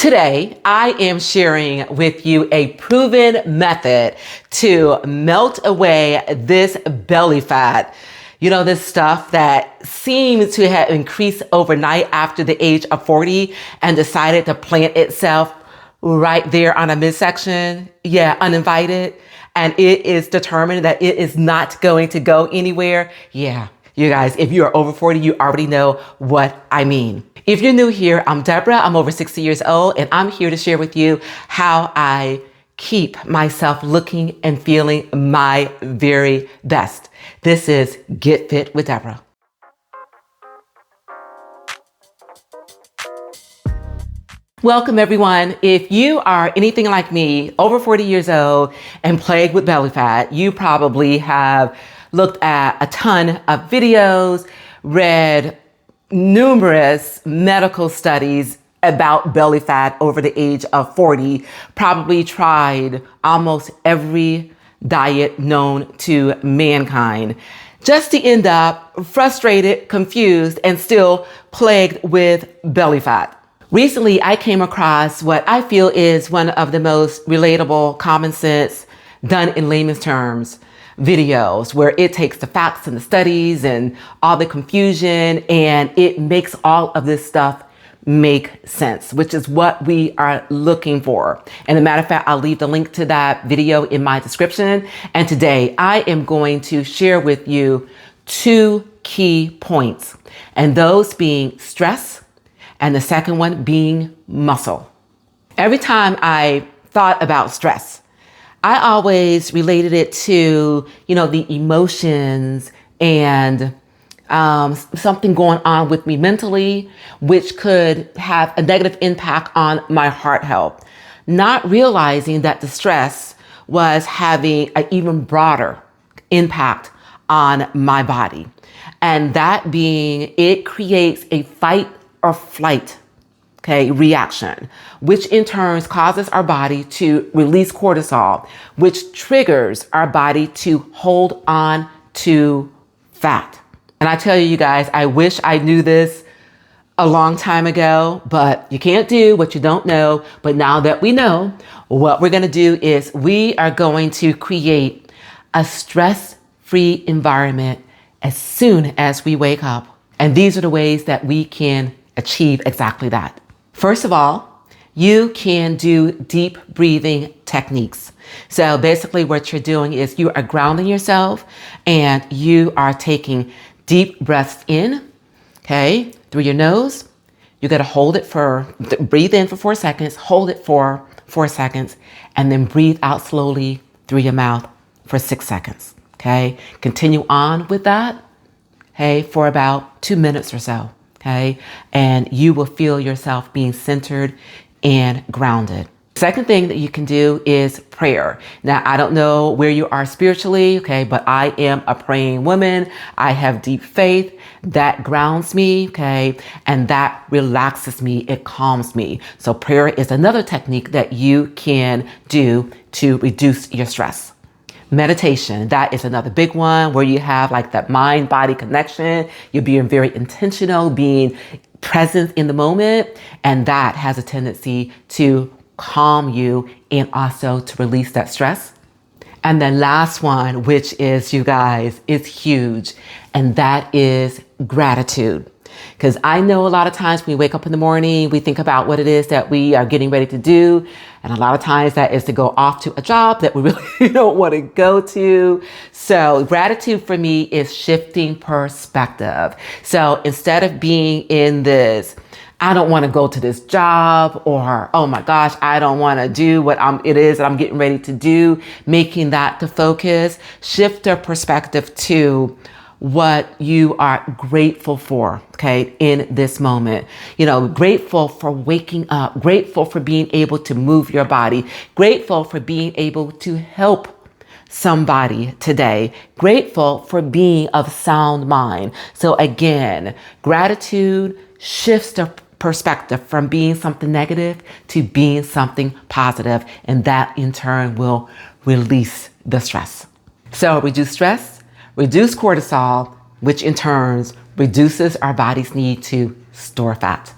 Today, I am sharing with you a proven method to melt away this belly fat. You know, this stuff that seems to have increased overnight after the age of 40 and decided to plant itself right there on a midsection. Yeah, uninvited. And it is determined that it is not going to go anywhere. Yeah, you guys, if you are over 40, you already know what I mean. If you're new here, I'm Deborah. I'm over 60 years old, and I'm here to share with you how I keep myself looking and feeling my very best. This is Get Fit with Deborah. Welcome, everyone. If you are anything like me, over 40 years old and plagued with belly fat, you probably have looked at a ton of videos, read numerous medical studies about belly fat over the age of 40, probably tried almost every diet known to mankind, just to end up frustrated, confused, and still plagued with belly fat. Recently, I came across what I feel is one of the most relatable, common sense, done in layman's terms, videos where it takes the facts and the studies and all the confusion and it makes all of this stuff make sense, which is what we are looking for. And as a matter of fact, I'll leave the link to that video in my description. And today I am going to share with you two key points, and those being stress and the second one being muscle. Every time I thought about stress, I always related it to, the emotions and something going on with me mentally, which could have a negative impact on my heart health, not realizing that the stress was having an even broader impact on my body. And that being, it creates a fight or flight reaction, which in turn causes our body to release cortisol, which triggers our body to hold on to fat. And I tell you guys, I wish I knew this a long time ago, but you can't do what you don't know. But now that we know, what we're going to do is we are going to create a stress-free environment as soon as we wake up. And these are the ways that we can achieve exactly that. First of all, you can do deep breathing techniques. So basically what you're doing is you are grounding yourself and you are taking deep breaths in, through your nose. You got to breathe in for 4 seconds, hold it for 4 seconds, and then breathe out slowly through your mouth for 6 seconds. Continue on with that, for about 2 minutes or so. And you will feel yourself being centered and grounded. Second thing that you can do is prayer. Now, I don't know where you are spiritually, but I am a praying woman. I have deep faith that grounds me, and that relaxes me. It calms me. So prayer is another technique that you can do to reduce your stress. Meditation, that is another big one where you have like that mind-body connection. You're being very intentional, being present in the moment, and that has a tendency to calm you and also to release that stress. And then last one, which is, you guys, is huge, and that is gratitude. Because I know a lot of times when we wake up in the morning, we think about what it is that we are getting ready to do. And a lot of times that is to go off to a job that we really don't want to go to. So gratitude for me is shifting perspective. So instead of being in this, I don't want to go to this job, or, oh my gosh, I don't want to do what it is that I'm getting ready to do, making that the focus, shift your perspective to what you are grateful for, in this moment. Grateful for waking up, grateful for being able to move your body, grateful for being able to help somebody today, grateful for being of sound mind. So again, gratitude shifts the perspective from being something negative to being something positive, and that in turn will release the stress. So reduce stress, reduce cortisol, which in turn reduces our body's need to store fat.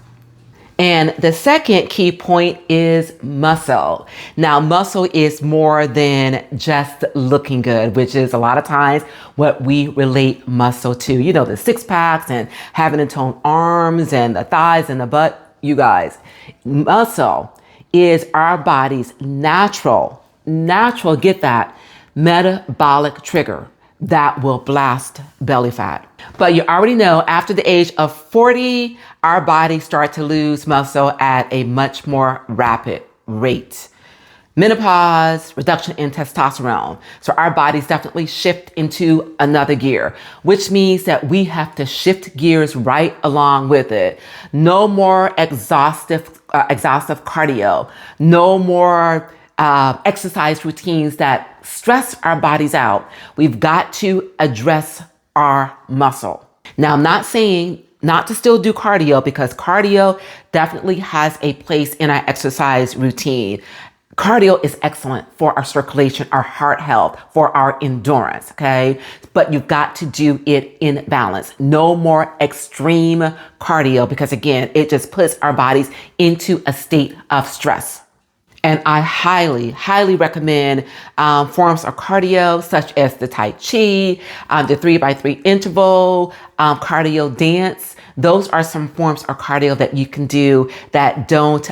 And the second key point is muscle. Now, muscle is more than just looking good, which is a lot of times what we relate muscle to. You know, the six packs and having the toned arms and the thighs and the butt. You guys, muscle is our body's natural, get that, metabolic trigger that will blast belly fat. But you already know after the age of 40, our bodies start to lose muscle at a much more rapid rate. Menopause, reduction in testosterone. So our bodies definitely shift into another gear, which means that we have to shift gears right along with it. No more exhaustive cardio. No more exercise routines that stress our bodies out. We've got to address our muscle. Now, I'm not saying not to still do cardio, because cardio definitely has a place in our exercise routine. Cardio is excellent for our circulation, our heart health, for our endurance, okay? But you've got to do it in balance. No more extreme cardio, because again, it just puts our bodies into a state of stress. And I highly, highly recommend forms of cardio such as the Tai Chi, the 3x3 interval, cardio dance. Those are some forms of cardio that you can do that don't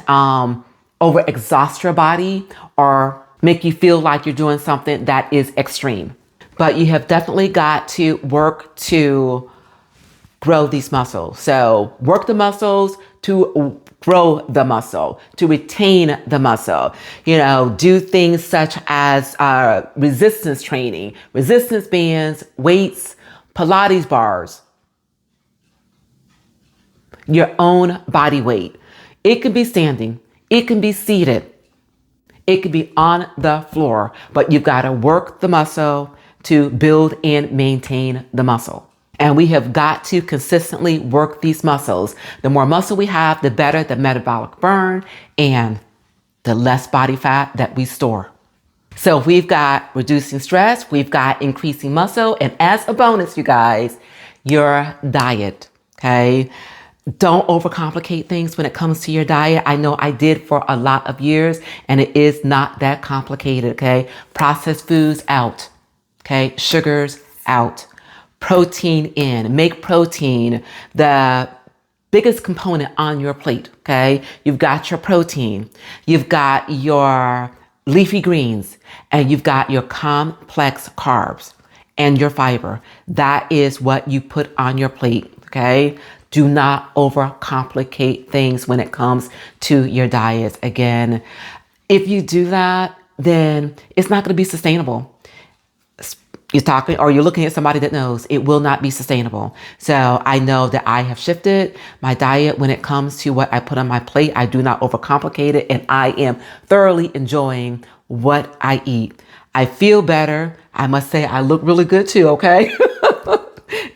overexhaust your body or make you feel like you're doing something that is extreme. But you have definitely got to work to grow these muscles. So work the muscles to grow the muscle, to retain the muscle. You know, do things such as resistance training, resistance bands, weights, Pilates bars, your own body weight. It could be standing, it can be seated, it could be on the floor, but you've got to work the muscle to build and maintain the muscle. And we have got to consistently work these muscles. The more muscle we have, the better the metabolic burn and the less body fat that we store. So we've got reducing stress, we've got increasing muscle, and as a bonus, you guys, your diet, okay? Don't overcomplicate things when it comes to your diet. I know I did for a lot of years, and it is not that complicated, okay? Processed foods out, okay? Sugars out. Protein in. Make protein the biggest component on your plate, okay? You've got your protein, you've got your leafy greens, and you've got your complex carbs and your fiber. That is what you put on your plate, okay? Do not overcomplicate things when it comes to your diets. Again, if you do that, then it's not going to be sustainable. You're looking at somebody that knows it will not be sustainable. So I know that I have shifted my diet when it comes to what I put on my plate. I do not overcomplicate it, and I am thoroughly enjoying what I eat. I feel better. I must say I look really good too, okay?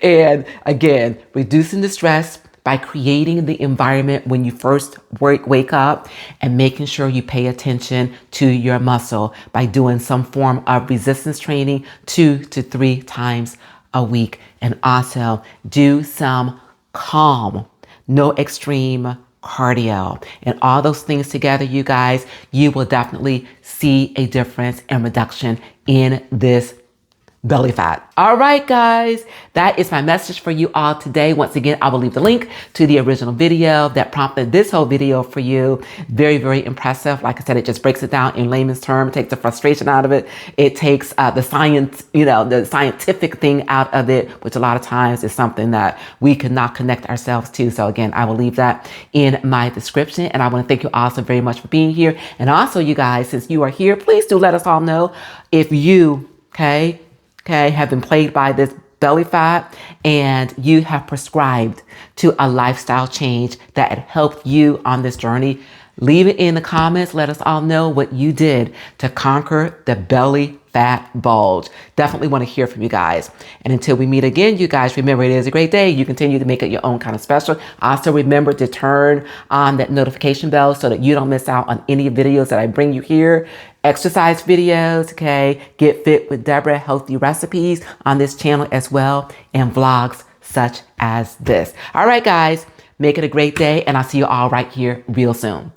And again, reducing the stress by creating the environment when you first wake up, and making sure you pay attention to your muscle by doing some form of resistance training 2 to 3 times a week. And also do some calm, no extreme cardio. And all those things together, you guys, you will definitely see a difference and reduction in this belly fat. All right, guys, that is my message for you all today. Once again, I will leave the link to the original video that prompted this whole video for you. Very, very impressive. Like I said, it just breaks it down in layman's terms, takes the frustration out of it. It takes the science, the scientific thing out of it, which a lot of times is something that we cannot connect ourselves to. So again, I will leave that in my description. And I want to thank you all so very much for being here. And also, you guys, since you are here, please do let us all know if you, have been plagued by this belly fat and you have prescribed to a lifestyle change that helped you on this journey. Leave it in the comments. Let us all know what you did to conquer the belly fat bulge. Definitely want to hear from you guys. And until we meet again, you guys, remember, it is a great day. You continue to make it your own kind of special. Also, remember to turn on that notification bell so that you don't miss out on any videos that I bring you here. Exercise videos, Get Fit with Deborah, healthy recipes on this channel as well, and vlogs such as this. All right, guys, Make it a great day, and I'll see you all right here real soon.